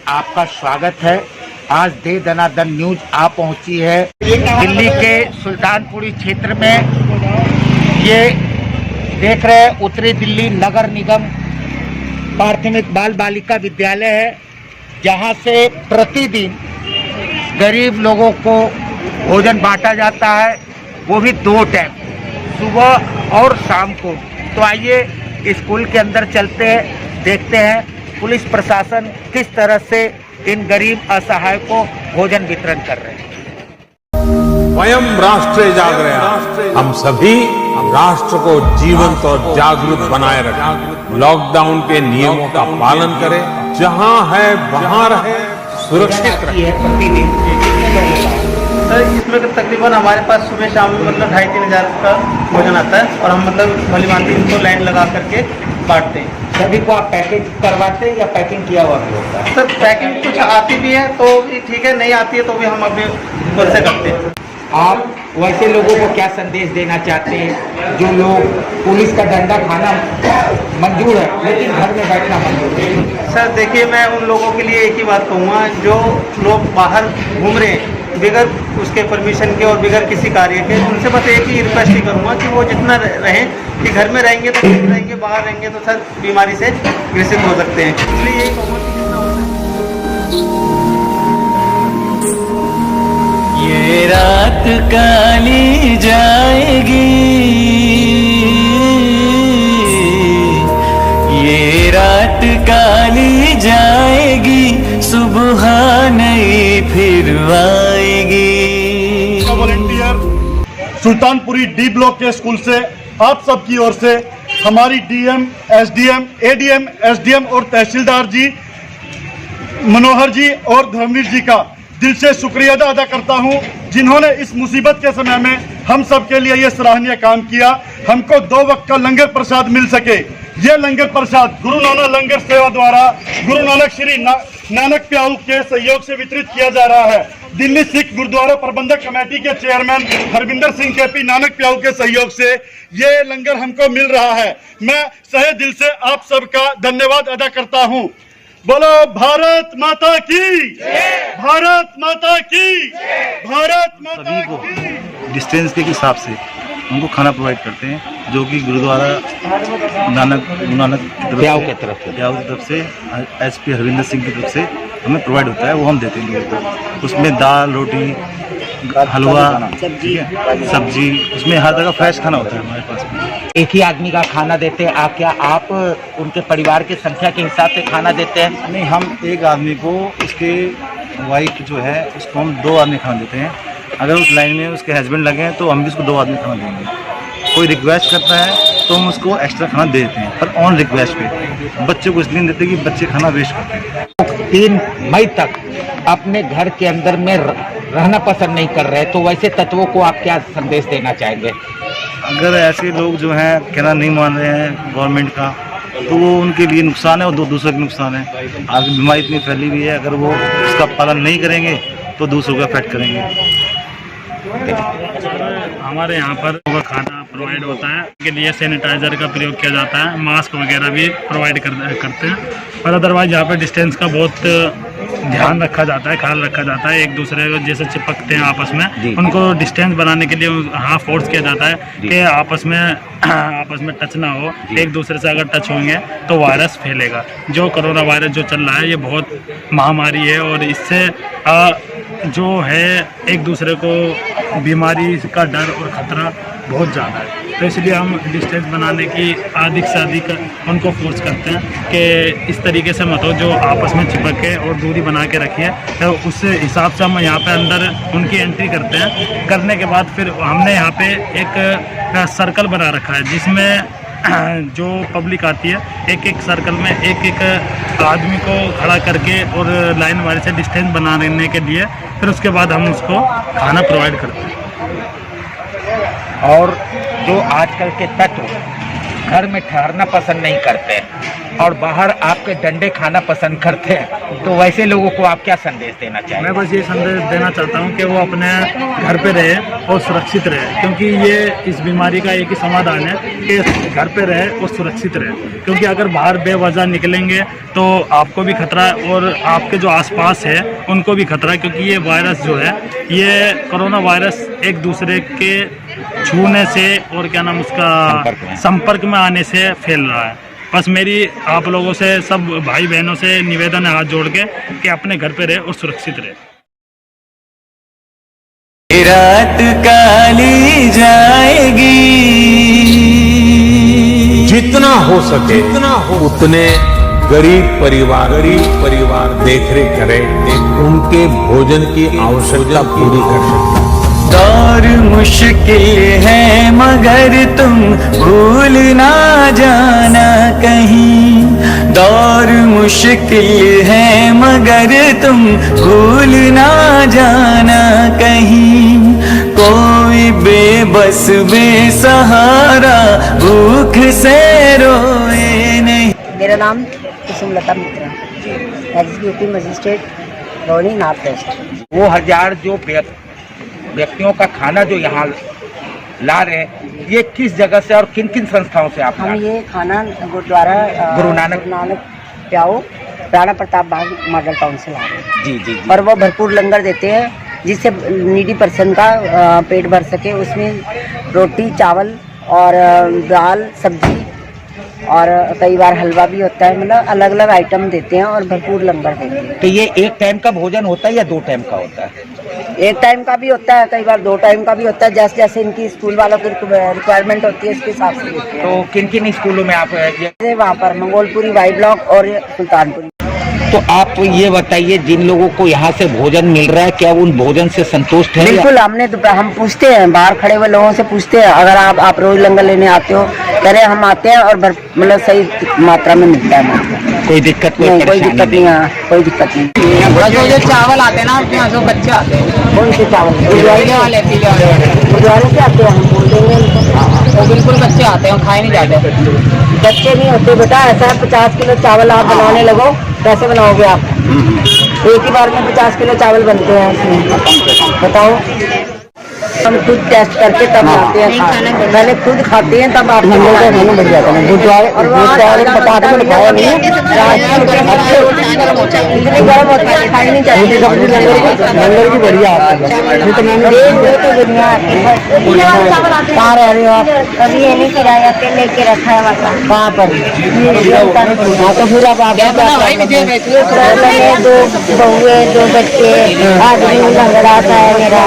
आपका स्वागत है। आज दे दनादन न्यूज आ पहुंची है दिल्ली के सुल्तानपुरी क्षेत्र में। ये देख रहे हैं उत्तरी दिल्ली नगर निगम प्राथमिक बाल बालिका विद्यालय है, जहां से प्रतिदिन गरीब लोगों को भोजन बांटा जाता है, वो भी 2 टाइम, सुबह और शाम को। तो आइए स्कूल के अंदर चलते हैं, देखते हैं पुलिस प्रशासन किस तरह से इन गरीब असहाय को भोजन वितरण कर रहे हैं। स्वयं राष्ट्र जागृति, हम सभी राष्ट्र को जीवंत और जागरूक बनाए रखें। लॉकडाउन के नियमों का पालन करें, जहां है वहां रहे, सुरक्षित रहे। सर इसमें तकरीबन हमारे पास सुबह शाम में 2,500-3 हज़ार का भोजन आता है और हम भली भांति इनको लाइन लगा करके बांटते हैं। सभी को आप पैकेज करवाते हैं या पैकिंग किया हुआ भी होता है? सर पैकिंग कुछ आती भी है तो भी ठीक है, नहीं आती है तो भी हम अपने खुद से करते हैं। आप वैसे लोगों को क्या संदेश देना चाहते हैं जो लोग पुलिस का डंडा खाना मंजूर है लेकिन घर में बैठना मंजूर नहीं? सर देखिए, मैं उन लोगों के लिए एक ही बात कहूँगा, जो लोग बाहर घूम रहे हैं बिगर उसके परमिशन के और बिगर किसी कार्य के, उनसे बस एक ही रिक्वेस्ट ही करूँगा कि वो जितना रहें, कि घर में रहेंगे तो ठीक रहेंगे, बाहर रहेंगे तो सर बीमारी से ग्रसित हो सकते हैं। इसलिए यही कहूँगा कि जितना हो सके। ये रात काली जाएगी, ये रात काली जाएगी, सुबह नई फिर आएगी। वॉलंटियर सुल्तानपुरी डी ब्लॉक के स्कूल से आप सबकी ओर से हमारी डीएम, एसडीएम, एडीएम, एसडीएम और तहसीलदार जी मनोहर जी और धर्मवीर जी का दिल से शुक्रिया अदा करता हूं, जिन्होंने इस मुसीबत के समय में हम सब के लिए ये सराहनीय काम किया। हमको 2 वक्त का लंगर प्रसाद मिल सके। ये लंगर प्रसाद गुरु नानक लंगर सेवा द्वारा गुरु नानक श्री नानक प्याऊ के सहयोग से वितरित किया जा रहा है। दिल्ली सिख गुरुद्वारा प्रबंधक कमेटी के चेयरमैन हरविंदर सिंह केपी नानक प्याऊ के सहयोग से ये लंगर हमको मिल रहा है। मैं सहे दिल से आप सबका धन्यवाद अदा करता हूँ। बोलो भारत माता की, भारत माता की, भारत माता की। डिस्टेंस के हिसाब से उनको खाना प्रोवाइड करते हैं, जो कि गुरुद्वारा नानक प्याऊ की तरफ से एसपी हरविंदर सिंह की तरफ से हमें प्रोवाइड होता है, वो हम देते हैं लोगों को। उसमें दाल, रोटी, हलवा, सब्जी, उसमें हर तरह का फ्रेश खाना होता है हमारे पास में। एक ही आदमी का खाना देते हैं? क्या आप उनके परिवार की संख्या के हिसाब से खाना देते हैं? नहीं, हम एक आदमी को, उसके वाइफ जो है उसको हम 2 आदमी खाना देते हैं। अगर उस लाइन में उसके हस्बैंड लगे हैं तो हम भी उसको 2 आदमी खाना देंगे। कोई रिक्वेस्ट करता है तो हम उसको एक्स्ट्रा खाना दे देते हैं, पर ऑन रिक्वेस्ट पे। बच्चे को इसलिए देते कि बच्चे खाना वेस्ट करते हैं। 3 मई तक अपने घर के अंदर में रहना पसंद नहीं कर रहे, तो वैसे तत्वों को आप क्या संदेश देना चाहेंगे? अगर ऐसे लोग जो हैं कहना नहीं मान रहे हैं गवर्नमेंट का, तो वो उनके लिए नुकसान है और दूसरों के नुकसान है। आगे बीमारी इतनी फैली हुई है, अगर वो उसका पालन नहीं करेंगे तो दूसरों को अफेक्ट करेंगे। हमारे यहाँ पर खाना प्रोवाइड होता है, के लिए सैनिटाइजर का प्रयोग किया जाता है, मास्क वगैरह भी प्रोवाइड करते हैं। पर अदरवाइज यहाँ पे डिस्टेंस का बहुत ध्यान रखा जाता है, ख्याल रखा जाता है। एक दूसरे को जैसे चिपकते हैं आपस में, उनको डिस्टेंस बनाने के लिए हाँ फोर्स किया जाता है कि आपस में टच ना हो। एक दूसरे से अगर टच होंगे तो वायरस फैलेगा। जो कोरोना वायरस जो चल रहा है ये बहुत महामारी है और इससे जो है एक दूसरे को बीमारी का डर और ख़तरा बहुत ज़्यादा है। तो इसलिए हम डिस्टेंस बनाने की अधिक से अधिक उनको फोर्स करते हैं कि इस तरीके से मत हो, जो आपस में चिपक के और दूरी बना के रखिए। तो उस हिसाब से हम यहाँ पे अंदर उनकी एंट्री करते हैं। करने के बाद फिर हमने यहाँ पे एक सर्कल बना रखा है, जिसमें जो पब्लिक आती है एक सर्कल में एक आदमी को खड़ा करके और लाइन वाले से डिस्टेंस बनाने के लिए फिर उसके बाद हम उसको खाना प्रोवाइड करते हैं। और जो आजकल के तत्व घर में ठहरना पसंद नहीं करते और बाहर आपके डंडे खाना पसंद करते हैं, तो वैसे लोगों को आप क्या संदेश देना मैं चाहेंगे? बस ये संदेश देना चाहता हूँ कि वो अपने घर पे रहे और सुरक्षित रहे, क्योंकि ये इस बीमारी का एक ही समाधान है कि घर पे रहे और सुरक्षित रहे। क्योंकि अगर बाहर बेवजह निकलेंगे तो आपको भी खतरा है और आपके जो आसपास है उनको भी खतरा है, क्योंकि ये वायरस जो है, ये कोरोना वायरस एक दूसरे के छूने से और क्या नाम उसका संपर्क में आने से फैल रहा है। बस मेरी आप लोगों से, सब भाई बहनों से निवेदन है हाथ जोड़ के कि अपने घर पे रहे और सुरक्षित रहे। रात काली जाएगी, जितना हो सके उतने गरीब परिवार देखरेख करें, उनके भोजन की आवश्यकता पूरी कर सकता है। दौर मुश्किल है मगर तुम भूल ना जाना कहीं, दौर मुश्किल है मगर तुम भूल ना जाना कहीं, कोई बेबस बेसहारा भूख से रोए नहीं। मेरा नाम Kusumlata Mitra, executive magistrate Rohini north west. वो हजार जो व्यक्तियों का खाना जो यहाँ ला रहे हैं, ये किस जगह से और किन किन संस्थाओं से आप ला हम रहे हैं? ये खाना गुरुद्वारा गुरु नानक प्याओ राणा प्रताप बाग मॉडल टाउन से ला रहे हैं। जी जी जी। और वो भरपूर लंगर देते हैं जिससे नीडी पर्सन का पेट भर सके। उसमें रोटी चावल और दाल सब्जी और कई बार हलवा भी होता है, मतलब अलग अलग आइटम देते हैं और भरपूर लंगर देते हैं। तो ये एक टाइम का भोजन होता है या 2 टाइम का होता है? एक टाइम का भी होता है, कई बार 2 टाइम का भी होता है, जैसे जैसे इनकी स्कूल वालों की रिक्वायरमेंट होती है उसके हिसाब से देते हैं। तो किन किन स्कूलों में आप जैसे वहाँ पर मंगोलपुरी वाई ब्लॉक और सुल्तानपुरी। तो आप ये बताइए, जिन लोगों को यहाँ से भोजन मिल रहा है, क्या वो उन भोजन से संतुष्ट है? बिल्कुल, हम पूछते हैं, बाहर खड़े हुए लोगों से पूछते हैं, अगर आप रोज लंगर लेने आते हो, कह रहे हम आते हैं और मतलब सही मात्रा में मिलता है। कोई दिक्कत नहीं, कोई दिक्कत नहीं है, कोई दिक्कत नहीं। जो चावल आते हैं ना आपके यहाँ, जो बच्चे आते हैं, कौन से चावल? गुरुद्वारे से आते हैं, हम बोल देंगे उनको। तो बिल्कुल बच्चे आते हैं, खाए नहीं जाते। बच्चे नहीं होते बेटा, ऐसा है 50 किलो चावल आप बनाने लगो, कैसे बनाओगे आप? एक ही बार में 50 किलो चावल बनते हैं इसमें, बताओ। हम खुद टेस्ट करके तब आते हैं, पहले खुद खाते हैं तब आपको खाना बढ़ जाता है। गुरुद्वारे और पटाखे में खाया नहीं है, इतनी गर्म होता है, खाई नहीं चाहिए। लंगर भी बढ़िया आता है। कहाँ रह रहे हो आप? अभी ये नहीं किराया पे लेके रखा है वहाँ। कहाँ पर? हाँ, तो फिर आप 2 बहुए 2 बच्चे, आदमी लंगड़ा आता है मेरा,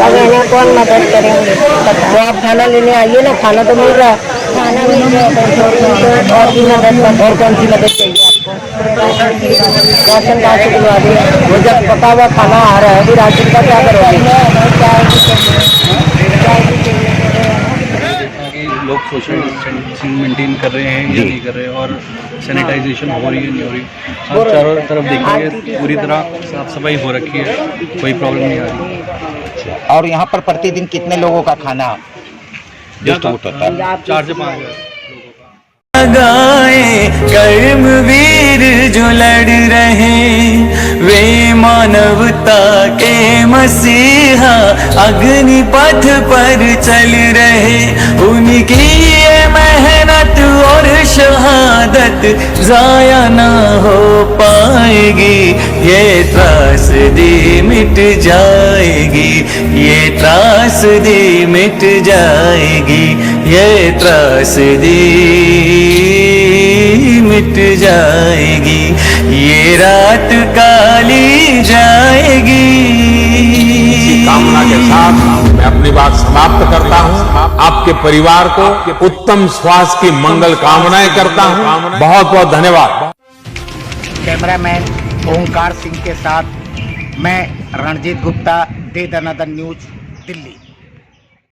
अब इन्हें कौन मदद करेंगे? तो आप खाना लेने आइए ना, खाना तो मिल रहा है, खाना मिल रहा है, और भी मदद, और कौन सी मदद चाहिए आपको? राशन कार्ड से दिलवा दिए, वो जब पका हुआ खाना आ रहा है, फिर राशन का क्या करोगे? लोग सोशल डिस्टेंसिंग मेंटेन कर रहे हैं या नहीं कर रहे हैं, और सैनिटाइजेशन हो रही है नहीं हो रही। आप चारों तरफ देखेंगे पूरी तरह साफ सफाई हो रखी है, कोई प्रॉब्लम नहीं आ रही। और यहाँ पर प्रतिदिन कितने लोगों का खाना डिस्ट्रीब्यूट होता है? 4 से 5 हज़ार। गाए कर्मवीर जो लड़ रहे, वे मानवता के मसीहा अग्निपथ पर चल रहे, उनकी ये मेहनत और शहादत जाया ना हो पाएगी। ये त्रासदी मिट जाएगी, ये त्रासदी मिट जाएगी, ये त्रासदी मिट जाएगी, ये रात काली जाएगी। इसी कामना के साथ मैं अपनी बात समाप्त करता हूं। आपके परिवार को उत्तम स्वास्थ्य की मंगल कामनाएं करता हूं। बहुत बहुत धन्यवाद। कैमरामैन ओंकार सिंह के साथ मैं रणजीत गुप्ता, दे दनादन न्यूज, दिल्ली।